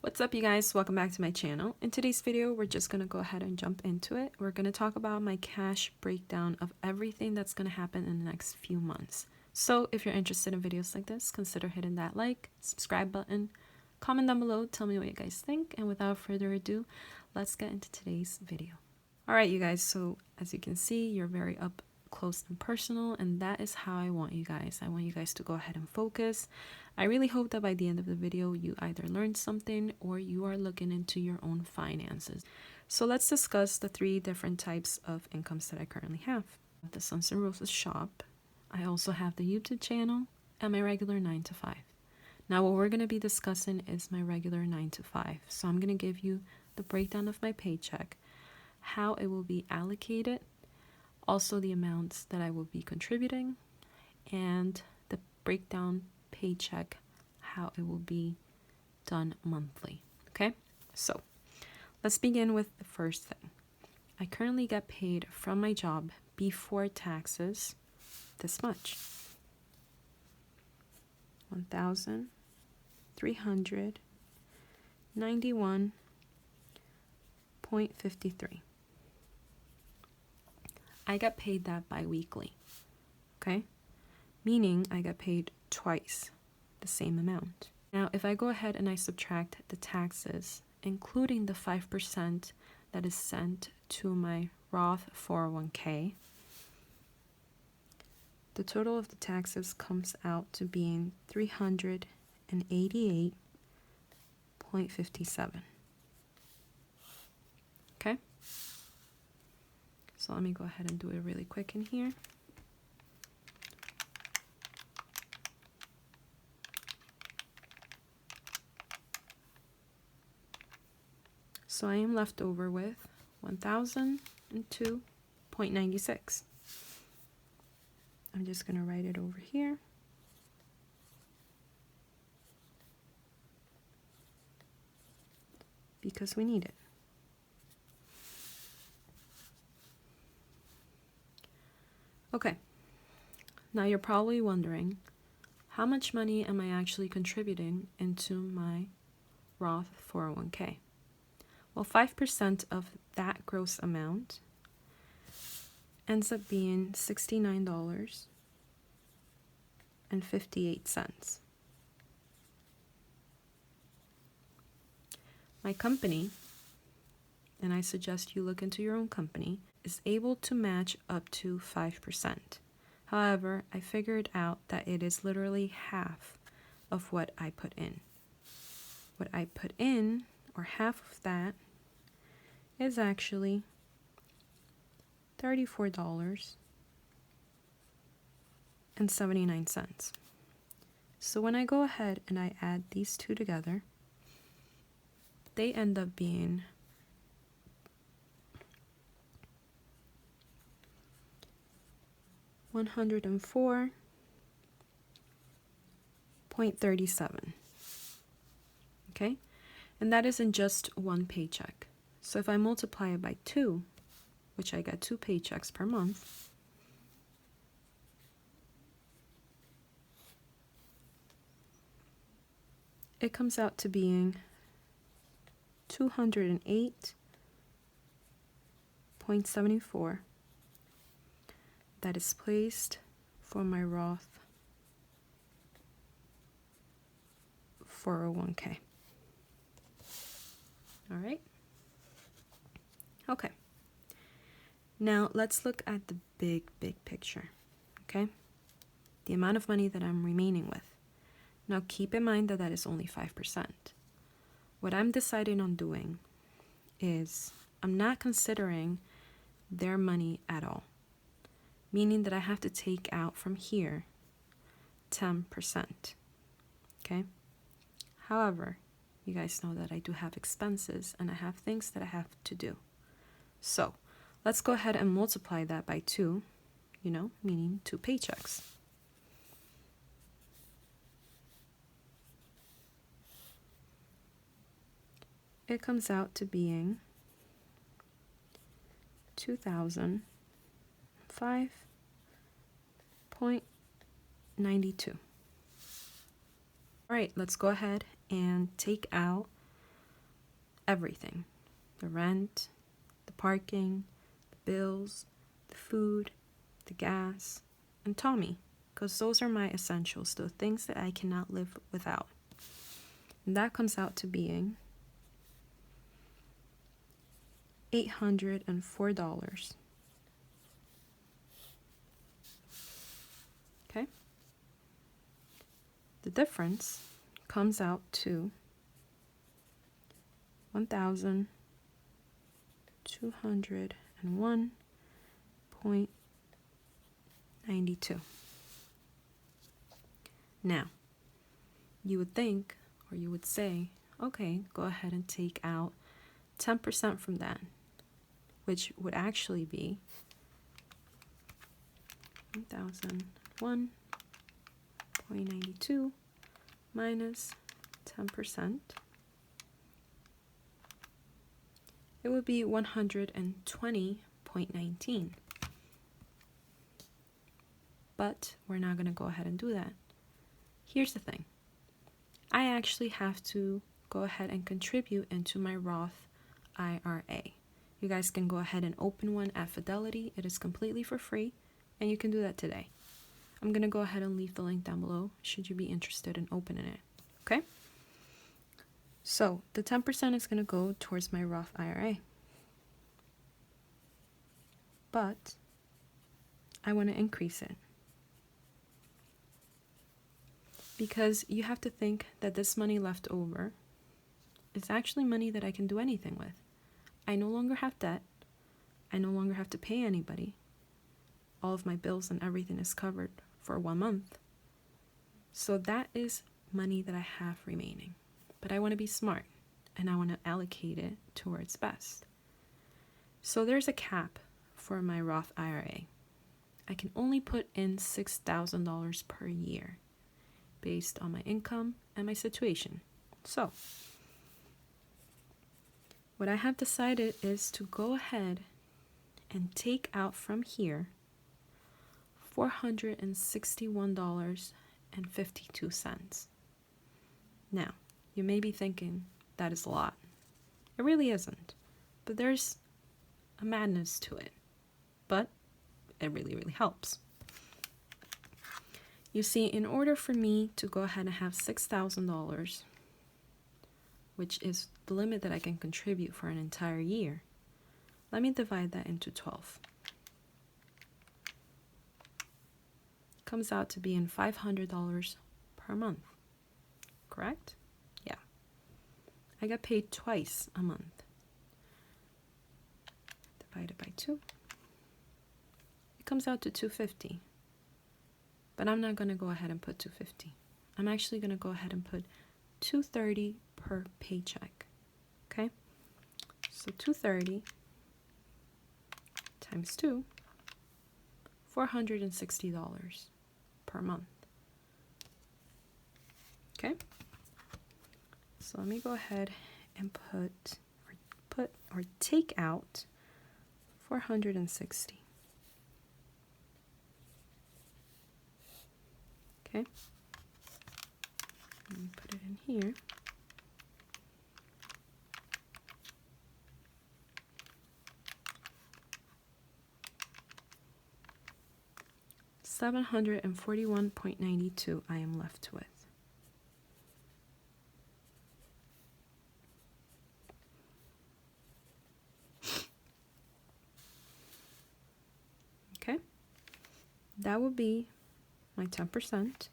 What's up, you guys? Welcome back to my channel. In today's video, we're just going to go ahead and jump into it. We're going to talk about my cash breakdown of everything that's going to happen in the next few months. So if you're interested in videos like this, consider hitting that like, subscribe button, comment down below, tell me what you guys think. And without further ado, let's get into today's video. All right, you guys. So as you can see, you're very up close and personal, and that is how I want you guys. I want you guys to go ahead and focus. I really hope that by the end of the video you either learned something or you are looking into your own finances. So let's discuss the three different types of incomes that I currently have. The Suns and Roses shop, I also have the YouTube channel, and my regular 9 to 5. Now what we're going to be discussing is my regular 9 to 5. So I'm going to give you the breakdown of my paycheck, how it will be allocated, also the amounts that I will be contributing, and the breakdown paycheck, how it will be done monthly. Okay, so let's begin with the first thing. I currently get paid from my job before taxes this much: $1,391.53. I get paid that bi-weekly, okay? Meaning I get paid twice the same amount. Now, if I go ahead and I subtract the taxes, including the 5% that is sent to my Roth 401k, the total of the taxes comes out to being $388.57. Okay? So let me go ahead and do it really quick in here. So I am left over with 1,002.96. I'm just going to write it over here. Because we need it. Okay, now you're probably wondering, how much money am I actually contributing into my Roth 401k? Well, 5% of that gross amount ends up being $69.58. My company, and I suggest you look into your own company, is able to match up to 5%. However, I figured out that it is literally half of what I put in. What I put in, or half of that, is actually $34.79. So when I go ahead and I add these two together, they end up being $104.37. Okay? And that is in just one paycheck. So if I multiply it by 2, which I get 2 paychecks per month, it comes out to being $208.74 that is placed for my Roth 401k. All right. Okay. Now let's look at the big picture. Okay. The amount of money that I'm remaining with. Now keep in mind that that is only 5%. What I'm deciding on doing is I'm not considering their money at all. Meaning that I have to take out from here 10%. Okay? However, you guys know that I do have expenses and I have things that I have to do. So let's go ahead and multiply that by 2, meaning 2 paychecks. It comes out to being $2,005.92. All right, let's go ahead and take out everything. The rent, the parking, the bills, the food, the gas, and Tommy, because those are my essentials, the things that I cannot live without. And that comes out to being $804. Okay? The difference comes out to $1,201.92. Now, you would think, or you would say, okay, go ahead and take out 10% from that, which would actually be 1,001.92 minus 10%. It would be 120.19. But we're not going to go ahead and do that. Here's the thing. I actually have to go ahead and contribute into my Roth IRA. You guys can go ahead and open one at Fidelity. It is completely for free, and you can do that today. I'm going to go ahead and leave the link down below should you be interested in opening it. Okay? So the 10% is going to go towards my Roth IRA. But I want to increase it. Because you have to think that this money left over is actually money that I can do anything with. I no longer have debt. I no longer have to pay anybody. All of my bills and everything is covered for 1 month. So that is money that I have remaining. But I want to be smart and I want to allocate it towards best. So there's a cap for my Roth IRA. I can only put in $6,000 per year based on my income and my situation. So what I have decided is to go ahead and take out from here $461.52. Now, you may be thinking that is a lot. It really isn't. But there's a madness to it. But it really, really helps. You see, in order for me to go ahead and have $6,000, which is the limit that I can contribute for an entire year, let me divide that into 12. Comes out to being $500 per month. Correct? Yeah. I got paid twice a month. Divided by 2. It comes out to $250. But I'm not going to go ahead and put $250. I'm actually going to go ahead and put $230 per paycheck. Okay? So $230 times 2, $460 per month. Okay? So let me go ahead and take out 460. Okay? Let me put it in here. $741.92 I am left with. Okay? That will be my 10%,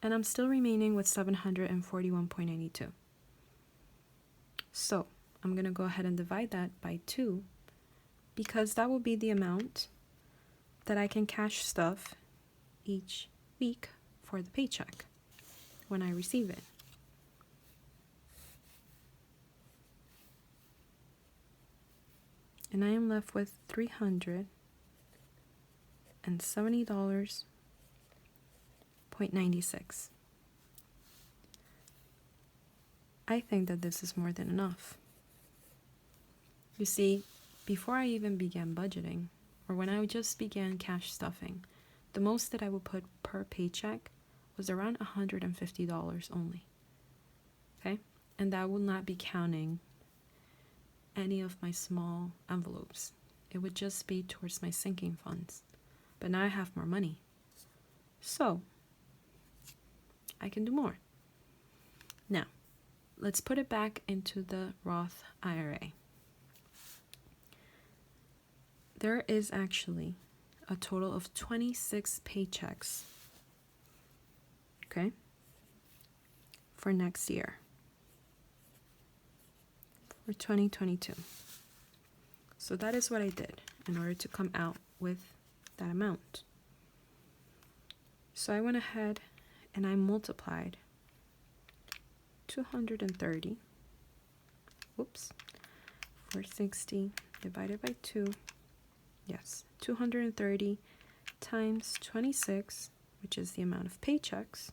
and I'm still remaining with $741.92. So I'm going to go ahead and divide that by 2, because that will be the amount that I can cash stuff each week for the paycheck when I receive it. And I am left with $370.96. I think that this is more than enough. You see, before I even began budgeting, or when I just began cash stuffing, the most that I would put per paycheck was around $150 only. Okay? And that will not be counting any of my small envelopes. It would just be towards my sinking funds. But now I have more money. So I can do more. Now, let's put it back into the Roth IRA. There is actually a total of 26 paychecks, okay, for next year, for 2022. So that is what I did in order to come out with that amount. So I went ahead and I multiplied 230, 460 divided by 2, yes, 230 times 26, which is the amount of paychecks,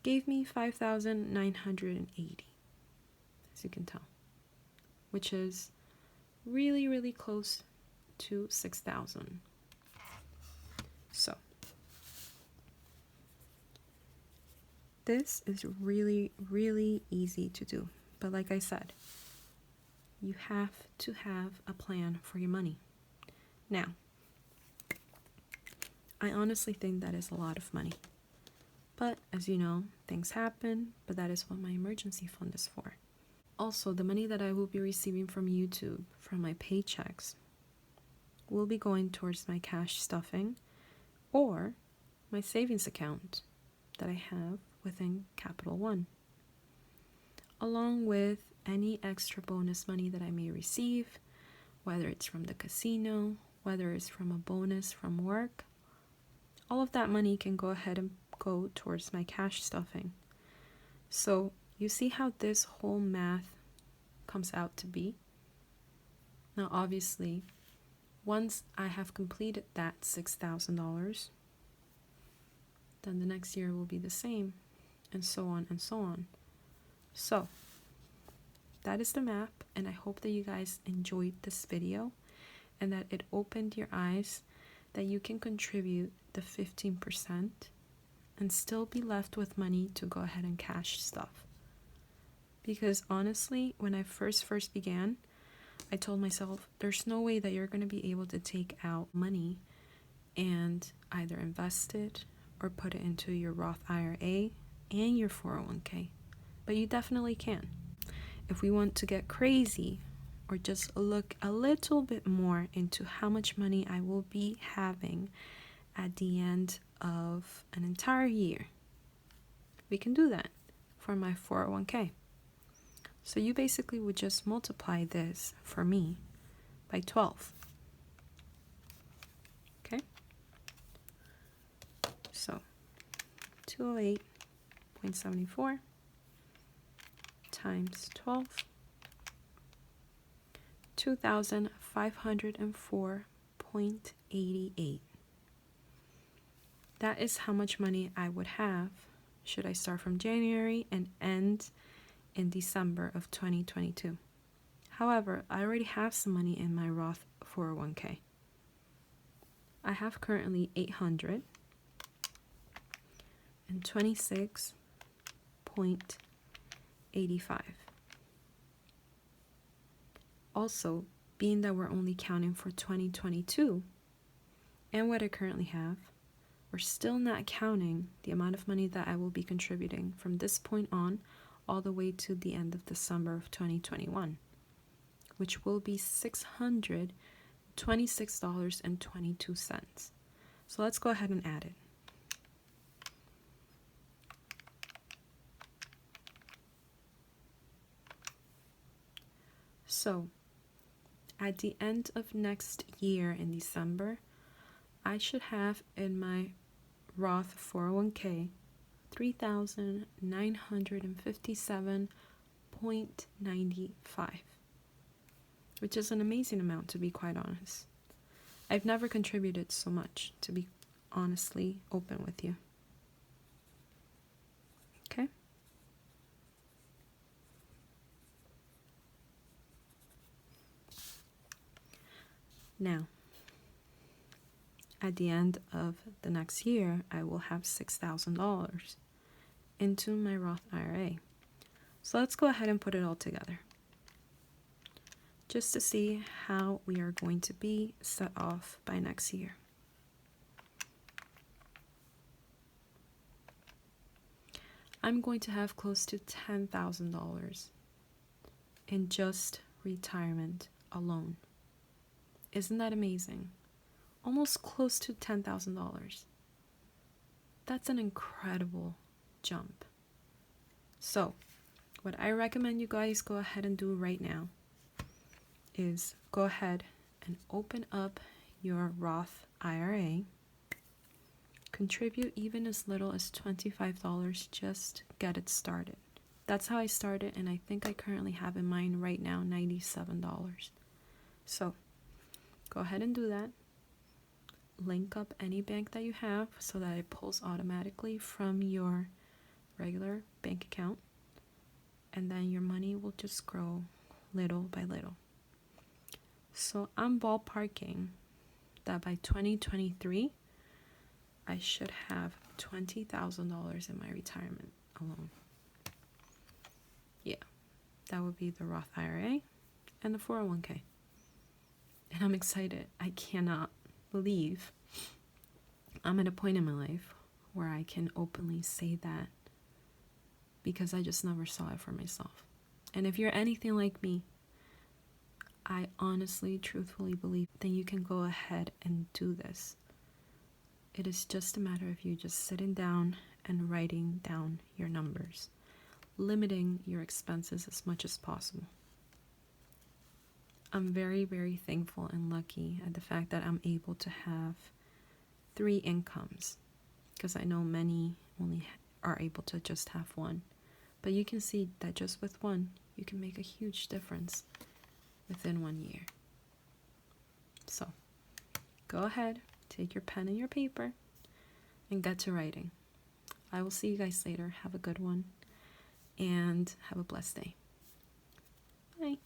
gave me 5,980, as you can tell, which is really, really close to 6,000. So this is really, really easy to do. But like I said, you have to have a plan for your money. Now, I honestly think that is a lot of money. But as you know, things happen, but that is what my emergency fund is for. Also, the money that I will be receiving from YouTube, from my paychecks, will be going towards my cash stuffing or my savings account that I have within Capital One, along with any extra bonus money that I may receive, whether it's from the casino, whether it's from a bonus from work. All of that money can go ahead and go towards my cash stuffing. So you see how this whole math comes out to be? Now obviously, once I have completed that $6,000, then the next year will be the same, and so on and so on. So that is the map, and I hope that you guys enjoyed this video and that it opened your eyes that you can contribute the 15% and still be left with money to go ahead and cash stuff. Because honestly, when I first began, I told myself there's no way that you're going to be able to take out money and either invest it or put it into your Roth IRA and your 401k. But you definitely can. If we want to get crazy or just look a little bit more into how much money I will be having at the end of an entire year, we can do that for my 401k. So you basically would just multiply this for me by 12. Okay? So 208.74 times 12, 2,504.88. That is how much money I would have should I start from January and end in December of 2022. However, I already have some money in my Roth 401k. I have currently $826.85. Also, being that we're only counting for 2022 and what I currently have, we're still not counting the amount of money that I will be contributing from this point on all the way to the end of December of 2021, which will be $626.22. So let's go ahead and add it. So at the end of next year in December, I should have in my Roth 401k $3,957.95, which is an amazing amount, to be quite honest. I've never contributed so much, to be honestly open with you. Okay? Now, at the end of the next year, I will have $6,000 into my Roth IRA. So let's go ahead and put it all together. just to see how we are going to be set off by next year. I'm going to have close to $10,000 in just retirement alone. Isn't that amazing? Almost close to $10,000. That's an incredible jump. So, what I recommend you guys go ahead and do right now is go ahead and open up your Roth IRA. Contribute even as little as $25, just get it started. That's how I started, and I think I currently have in mine right now $97. So go ahead and do that. Link up any bank that you have so that it pulls automatically from your regular bank account, and then your money will just grow little by little. So I'm ballparking that by 2023 I should have $20,000 in my retirement alone. Yeah, that would be the Roth IRA and the 401k. And I'm excited. I cannot believe I'm at a point in my life where I can openly say that, because I just never saw it for myself. And if you're anything like me, I honestly, truthfully believe that you can go ahead and do this. It is just a matter of you just sitting down and writing down your numbers, limiting your expenses as much as possible. I'm very, very thankful and lucky at the fact that I'm able to have 3 incomes, because I know many only are able to just have one. But you can see that just with one, you can make a huge difference within 1 year. So go ahead, take your pen and your paper and get to writing. I will see you guys later. Have a good one and have a blessed day. Bye.